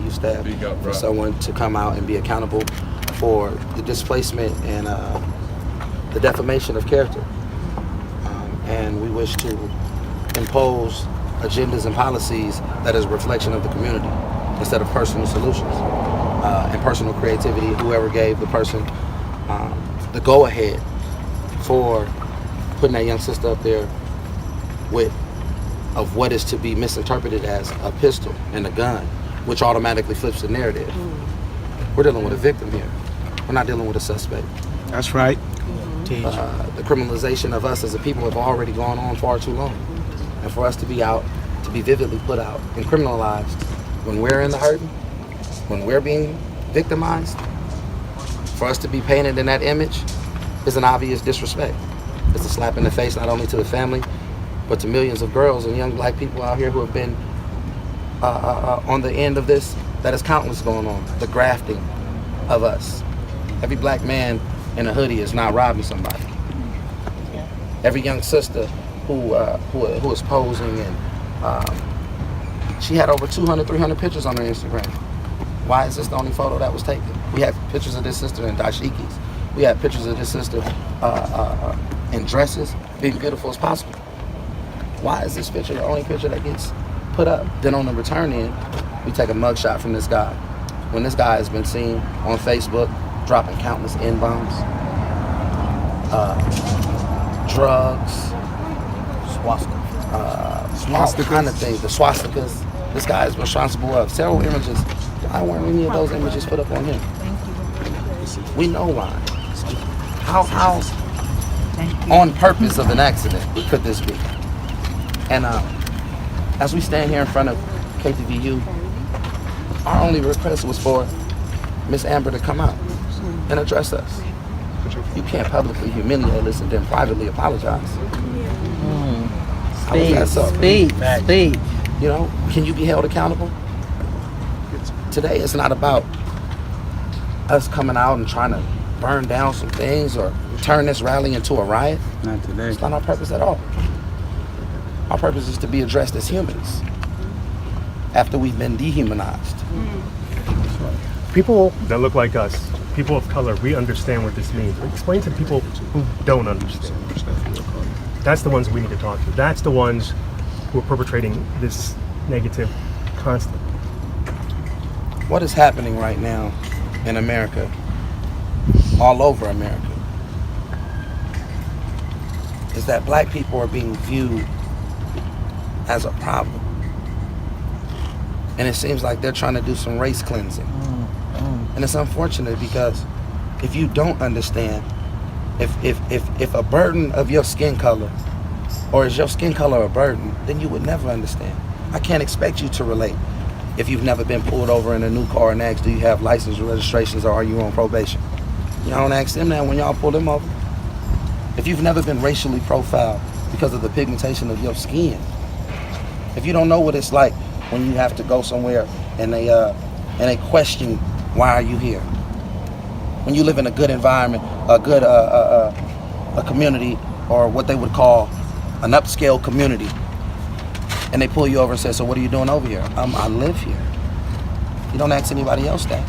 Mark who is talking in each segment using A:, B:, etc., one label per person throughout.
A: KTVU staff for someone to come out and be accountable for the displacement and the defamation of character. And we wish to impose agendas and policies that is a reflection of the community instead of personal solutions and personal creativity. Whoever gave the person the go-ahead for putting that young sister up there with of what is to be misinterpreted as a pistol and a gun, which automatically flips the narrative. We're dealing with a victim here. We're not dealing with a suspect.
B: That's right.
A: The criminalization of us as a people have already gone on far too long. And for us to be out, to be vividly put out and criminalized when we're in the hurting, when we're being victimized, for us to be painted in that image is an obvious disrespect. It's a slap in the face not only to the family, but to millions of girls and young black people out here who have been on the end of this. That is countless going on. The grafting of us. Every black man in a hoodie is not robbing somebody. Every young sister who is posing, and she had over 200, 300 pictures on her Instagram. Why is this the only photo that was taken? We had pictures of this sister in dashikis. We had pictures of this sister in dresses, being beautiful as possible. Why is this picture the only picture that gets put up? Then on the return end, we take a mugshot from this guy. When this guy has been seen on Facebook dropping countless N-bombs, drugs, all kind of things, the swastikas. This guy is responsible of several images. Why weren't any of those images put up on him? We know why. How on purpose of an accident could this be? And as we stand here in front of KTVU, our only request was for Miss Amber to come out and address us. You can't publicly humiliate us and then privately apologize.
C: Speak.
A: You know, can you be held accountable? Today it's not about us coming out and trying to burn down some things or turn this rally into a riot.
B: Not today.
A: It's not our purpose at all. Our purpose is to be addressed as humans after we've been dehumanized.
D: People that look like us, people of color, we understand what this means. Explain to people who don't understand. That's the ones we need to talk to. That's the ones who are perpetrating this negative constantly.
A: What is happening right now in America, all over America, is that black people are being viewed as a problem. And it seems like they're trying to do some race cleansing. And it's unfortunate because if you don't understand, if a burden of your skin color, or is your skin color a burden, then you would never understand. I can't expect you to relate if you've never been pulled over in a new car and asked, do you have license or registrations, or are you on probation? Y'all don't ask them that when y'all pull them over. If you've never been racially profiled because of the pigmentation of your skin, if you don't know what it's like when you have to go somewhere and they question, why are you here? When you live in a good environment, a good a community, or what they would call an upscale community, and they pull you over and say, so what are you doing over here? I live here. You don't ask anybody else that.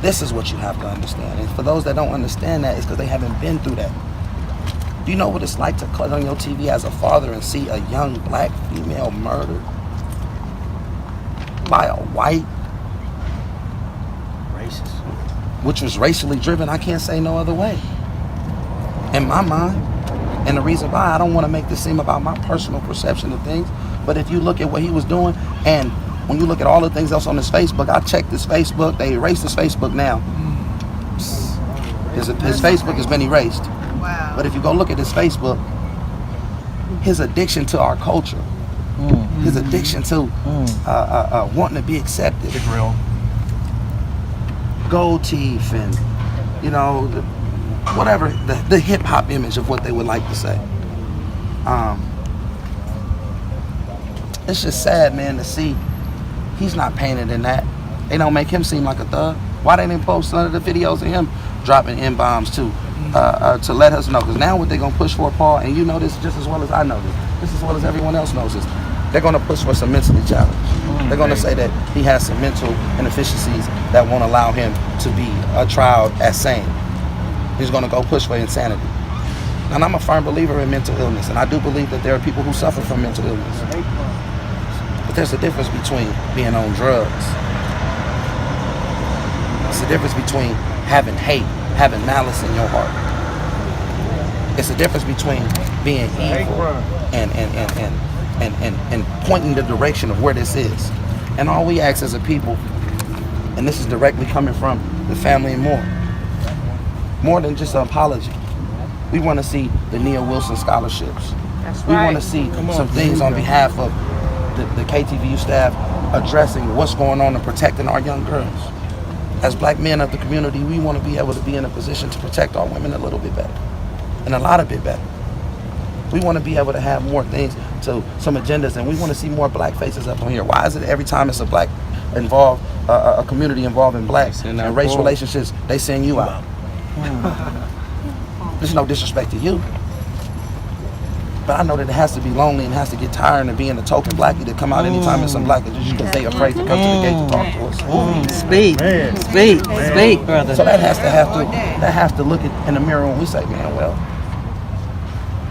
A: This is what you have to understand. And for those that don't understand that, it's because they haven't been through that. Do you know what it's like to click on your TV as a father and see a young black female murdered by a white racist, which was racially driven? I can't say no other way. In my mind, and the reason why, I don't want to make this seem about my personal perception of things, but if you look at what he was doing, and when you look at all the things else on his Facebook, I checked his Facebook, they erased his Facebook now. His Facebook has been erased.
C: Wow.
A: But if you go look at his Facebook, his addiction to our culture, his addiction to wanting to be accepted,
D: The grill.
A: gold teeth, and you know, whatever the hip hop image of what they would like to say. It's just sad, man, to see he's not painted in that. They don't make him seem like a thug. Why they didn't post none of the videos of him dropping N-bombs too? To let us know, because now what they're gonna push for, Paul, and you know this just as well as I know this, just as well as everyone else knows this. They're going to push for some mentally challenged. They're going to say that he has some mental inefficiencies that won't allow him to be trialed as sane. He's going to go push for insanity. And I'm a firm believer in mental illness, and I do believe that there are people who suffer from mental illness. But there's a difference between being on drugs. It's the difference between having hate, having malice in your heart. It's the difference between being evil and pointing the direction of where this is. And all we ask as a people, and this is directly coming from the family and more than just an apology. We want to see the Nia Wilson scholarships. We want to see some things on behalf of the KTVU staff addressing what's going on and protecting our young girls. As black men of the community, we want to be able to be in a position to protect our women a little bit better, and a lot of bit better. We want to be able to have more things, to some agendas, and we want to see more black faces up on here. Why is it every time it's a black involved, a community involving blacks and race relationships, they send you out? There's no disrespect to you, but I know that it has to be lonely and has to get tired of being a token blackie to come out anytime there's some black just because they afraid to come to the gate to talk to us.
B: Speak, brother.
A: So that has to look in the mirror when we say, man, well,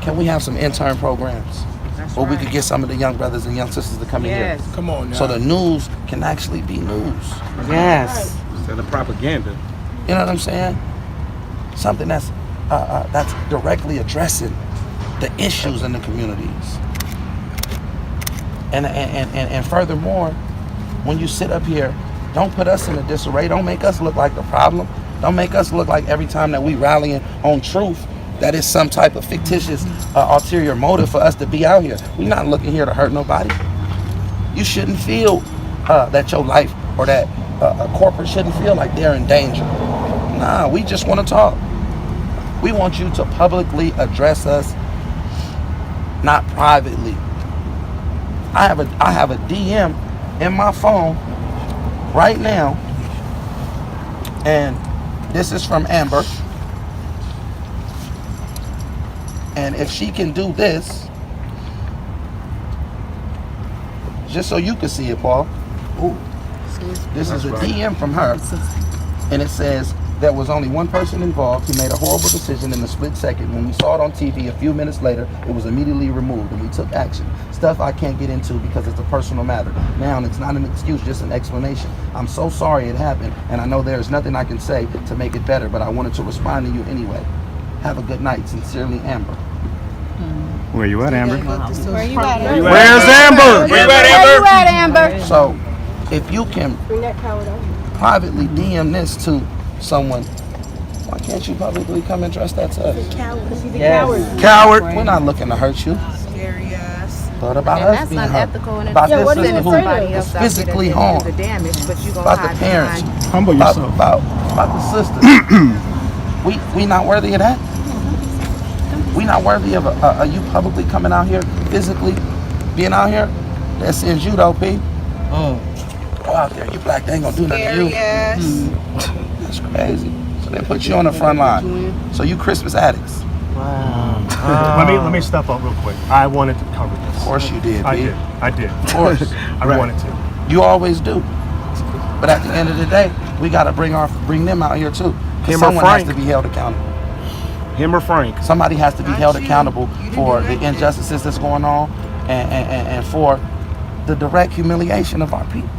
A: can we have some intern programs where we could get some of the young brothers and young sisters to come in here?
C: Come on now.
A: So the news can actually be news.
B: Yes.
C: Instead of propaganda.
A: You know what I'm saying? Something that's directly addressing the issues in the communities. And furthermore, when you sit up here, don't put us in a disarray. Don't make us look like the problem. Don't make us look like every time that we rallying on truth, that is some type of fictitious ulterior motive for us to be out here. We're not looking here to hurt nobody. You shouldn't feel that your life or that a corporate shouldn't feel like they're in danger. Nah, we just want to talk. We want you to publicly address us, not privately. I have a DM in my phone right now, and this is from Amber. And if she can do this, just so you can see it, Paul. Ooh. This is a DM from her, and it says, there was only one person involved. He made a horrible decision in a split second. When we saw it on TV a few minutes later, it was immediately removed, and we took action. Stuff I can't get into because it's a personal matter. Now, it's not an excuse, just an explanation. I'm so sorry it happened, and I know there's nothing I can say to make it better, but I wanted to respond to you anyway. Have a good night. Sincerely, Amber.
C: Where you at, Amber?
E: Where you at, Amber?
C: Where's Amber?
E: Where you at, Amber?
A: So, if you can privately DM this to someone, why can't you publicly come and address that to us?
B: Yes.
A: Coward. We're not looking to hurt you.
E: Scary ass.
A: But about
F: And
A: us
F: that's
A: being hurt.
F: unethical and
A: About this
F: sending
A: sister who
F: somebody
A: is
F: else out
A: physically
F: there to
A: harmed.
F: do the damage, but you gonna
A: About the
F: hide
A: parents.
F: behind-
C: Humble yourself.
A: About the sisters. we not worthy of that. We not worthy of you publicly coming out here, physically being out here. That sends you though, P. Go out there, you black, they ain't gonna do nothing to you.
E: Yes.
A: That's crazy. So they put you on the front line. So you Christmas addicts.
D: Let me step up real quick. I wanted to cover this.
A: Of course you did, P.
D: I did.
A: Of course.
D: I wanted to.
A: You always do. But at the end of the day, we gotta bring them out here too. Because
C: Him or
A: someone has
C: Frank?
A: to be held accountable.
C: Him or Frank?
A: Somebody has to be
E: Not
A: held
E: you.
A: accountable
E: You didn't
A: for
E: do
A: the
E: nothing.
A: injustices that's going on and for the direct humiliation of our people.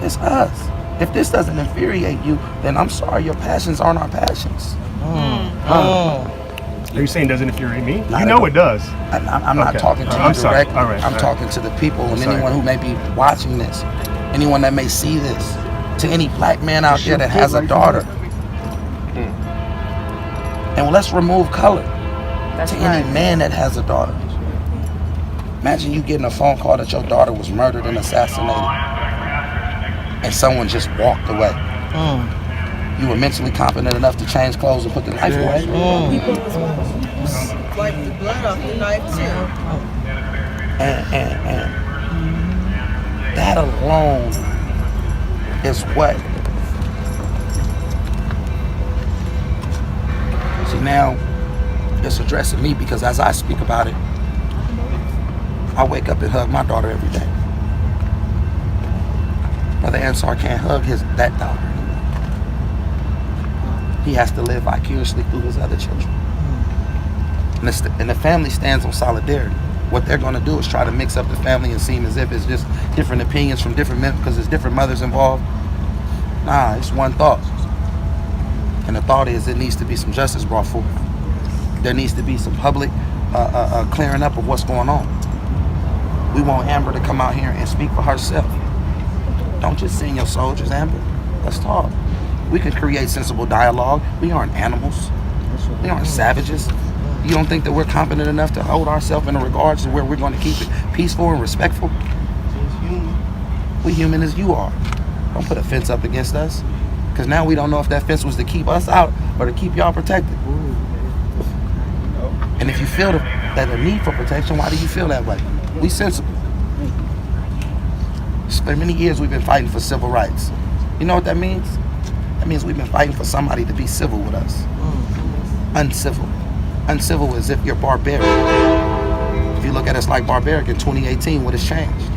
A: It's us. If this doesn't infuriate you, then I'm sorry, your passions aren't our passions.
D: Are you saying doesn't infuriate me?
A: Not
D: You
A: at
D: know
A: all.
D: it does.
A: I'm not
D: Okay.
A: talking to you
D: I'm sorry.
A: directly.
D: All right.
A: I'm
D: All
A: talking to the people and
D: sorry.
A: anyone who may be watching this, anyone that may see this, to any black man out there that has a daughter. And let's remove color
F: That's
A: to
F: right.
A: any man that has a daughter. Imagine you getting a phone call that your daughter was murdered and assassinated, and someone just walked away. You were mentally competent enough to change clothes and put the knife away.
E: Wipe the blood off the knife too.
A: And that alone is what. See, now it's addressing me because as I speak about it, I wake up and hug my daughter every day. Brother Ansar can't hug that daughter. He has to live vicariously through his other children. And the family stands on solidarity. What they're going to do is try to mix up the family and seem as if it's just different opinions from different men because there's different mothers involved. Nah, it's one thought. And the thought is it needs to be some justice brought forth. There needs to be some public clearing up of what's going on. We want Amber to come out here and speak for herself. Don't just send your soldiers, Amber. Let's talk. We can create sensible dialogue. We aren't animals. We aren't savages. You don't think that we're competent enough to hold ourselves in regards to where we're going to keep it peaceful and respectful? We human as you are. Don't put a fence up against us. Because now we don't know if that fence was to keep us out or to keep y'all protected. And if you feel that a need for protection, why do you feel that way? We sensible. For many years we've been fighting for civil rights. You know what that means? That means we've been fighting for somebody to be civil with us. Uncivil. Uncivil is if you're barbaric. If you look at us like barbaric in 2018, what has changed?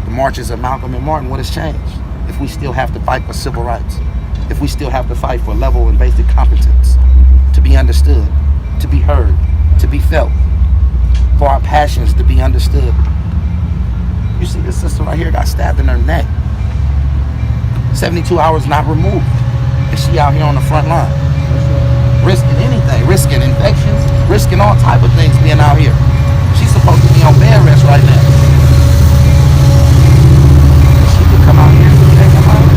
A: The marches of Malcolm and Martin, what has changed? If we still have to fight for civil rights, if we still have to fight for level and basic competence, to be understood, to be heard, to be felt, for our passions to be understood. You see this sister right here got stabbed in her neck. 72 hours not removed. And she out here on the front line. Risking anything, risking infections, risking all type of things being out here. She's supposed to be on bed rest right now. She could come out here and take her home.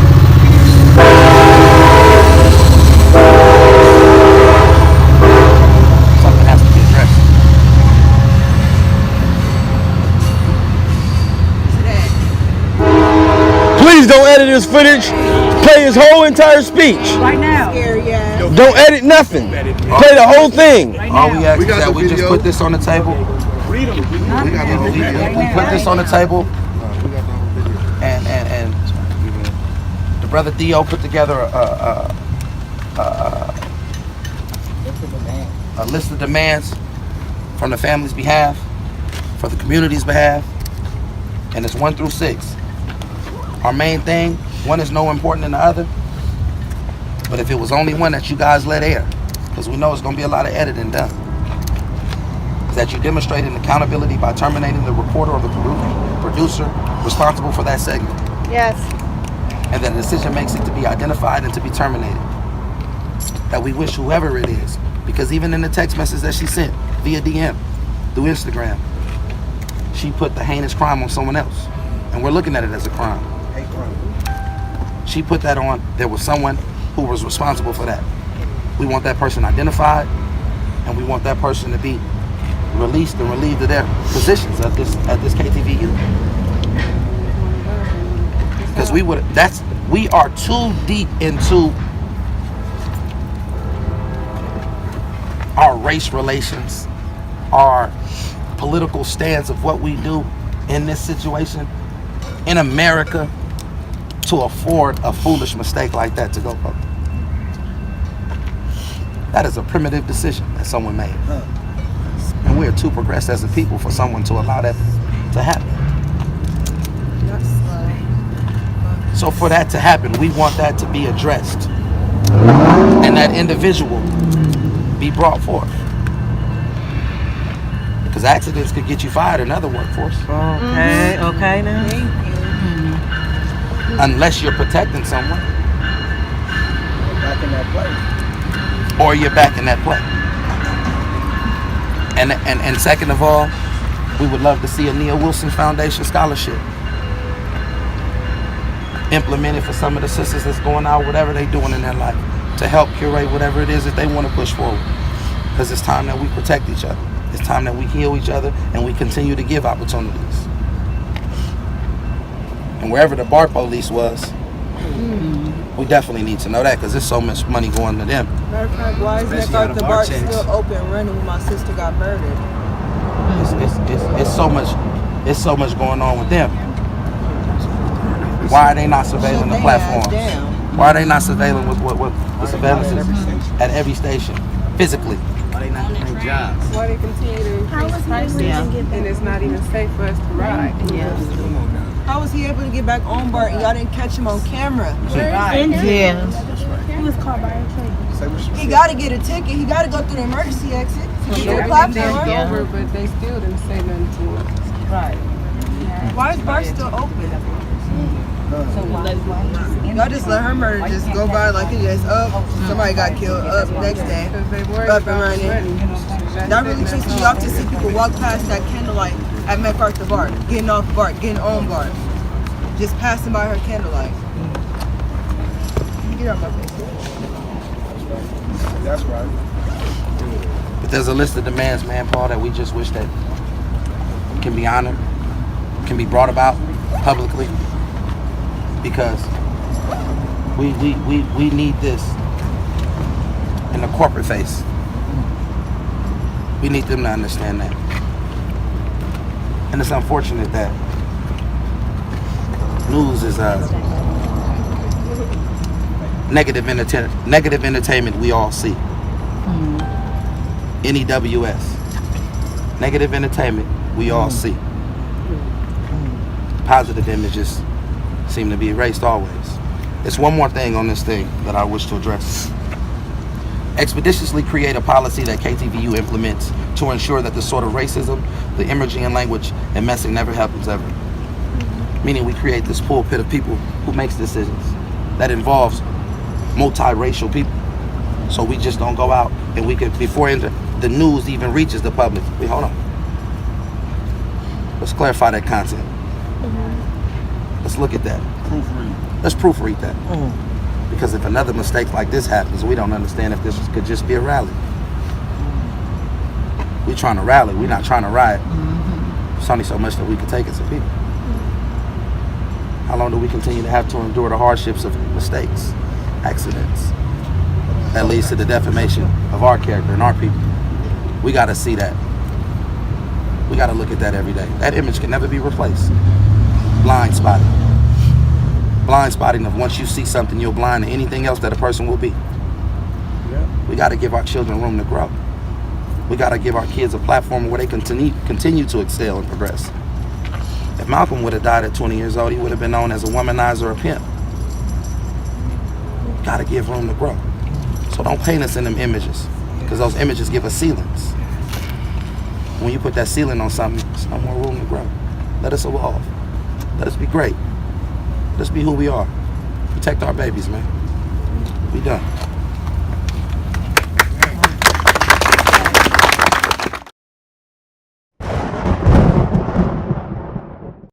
A: Something has to be addressed.
G: Please don't edit this footage. Play his whole entire speech.
F: Right now.
E: Scary ass.
G: Don't edit nothing. Play the whole thing.
A: All we ask is that we just put this on the table. We put this on the table. And the brother Theo put together a list of demands from the family's behalf, for the community's behalf, and it's 1 through 6. Our main thing, one is no important than the other, but if it was only one that you guys let air, because we know it's going to be a lot of editing done, is that you demonstrated accountability by terminating the reporter or the producer responsible for that segment.
E: Yes.
A: And that the decision makes it to be identified and to be terminated. That we wish whoever it is, because even in the text message that she sent via DM, through Instagram, she put the heinous crime on someone else. And we're looking at it as a crime. She put that on, there was someone who was responsible for that. We want that person identified, and we want that person to be released and relieved of their positions at this KTVU. Because we are too deep into our race relations, our political stance of what we do in this situation in America to afford a foolish mistake like that to go public. That is a primitive decision that someone made. And we are too progressed as a people for someone to allow that to happen. So for that to happen, we want that to be addressed. And that individual be brought forth. Because accidents could get you fired in other workforce.
B: Okay now.
A: Unless you're protecting someone.
G: Back in that play.
A: Or you're back in that play. And second of all, we would love to see a Nia Wilson Foundation scholarship implemented for some of the sisters that's going out, whatever they're doing in their life, to help curate whatever it is that they want to push forward. Because it's time that we protect each other. It's time that we heal each other and we continue to give opportunities. And wherever the bar police was, we definitely need to know that, because there's so much money going to them.
E: Matter of fact, why is that the bar still open running when my sister got murdered?
A: It's so much going on with them. Why are they not surveilling the platforms? Why are they not surveilling with the surveillance at every station physically? Why they not
H: jobs.
E: Why they continue to increase prices and it's not even safe for us to ride.
I: How was he able to get back on board and y'all didn't catch him on camera?
B: Yeah.
J: He was caught by a train.
I: He got to get a ticket. He got to go through the emergency exit to get to the platform.
E: Over, but they still didn't say nothing to him.
F: Right.
I: Why is bar still open? Y'all just let her murder just go by like it is. Up, somebody got killed. Up next day.
E: Because they worried
I: Up and
E: about
I: running.
E: running.
I: That really pisses me off to see people walk past that candlelight at MacArthur Bar, getting off bar, getting on bar, just passing by her candlelight. Get out my face.
C: That's right.
A: But there's a list of demands, man, Paul, that we just wish that can be honored, can be brought about publicly, because we need this in the corporate face. We need them to understand that. And it's unfortunate that news is negative entertainment we all see. NEWS. Negative entertainment we all see. Positive images seem to be erased always. There's one more thing on this thing that I wish to address. Expeditiously create a policy that KTVU implements to ensure that the sort of racism, the imagery and language and messing never happens ever. Meaning we create this pulpit of people who makes decisions that involves multiracial people. So we just don't go out and we can, before the news even reaches the public, wait, hold on. Let's clarify that content. Let's look at that. Let's proofread that. Because if another mistake like this happens, we don't understand if this could just be a rally. We're trying to rally, we're not trying to riot. It's only so much that we can take as a people. How long do we continue to have to endure the hardships of mistakes, accidents, that leads to the defamation of our character and our people? We gotta see that. We gotta look at that every day. That image can never be replaced. Blind spotting. Blind spotting of once you see something, you're blind to anything else that a person will be. We gotta give our children room to grow. We gotta give our kids a platform where they continue to excel and progress. If Malcolm would have died at 20 years old, he would have been known as a womanizer or a pimp. Gotta give room to grow. So don't paint us in them images, because those images give us ceilings. When you put that ceiling on something, there's no more room to grow. Let us evolve. Let us be great. Let us be who we are. Protect our babies, man. We done.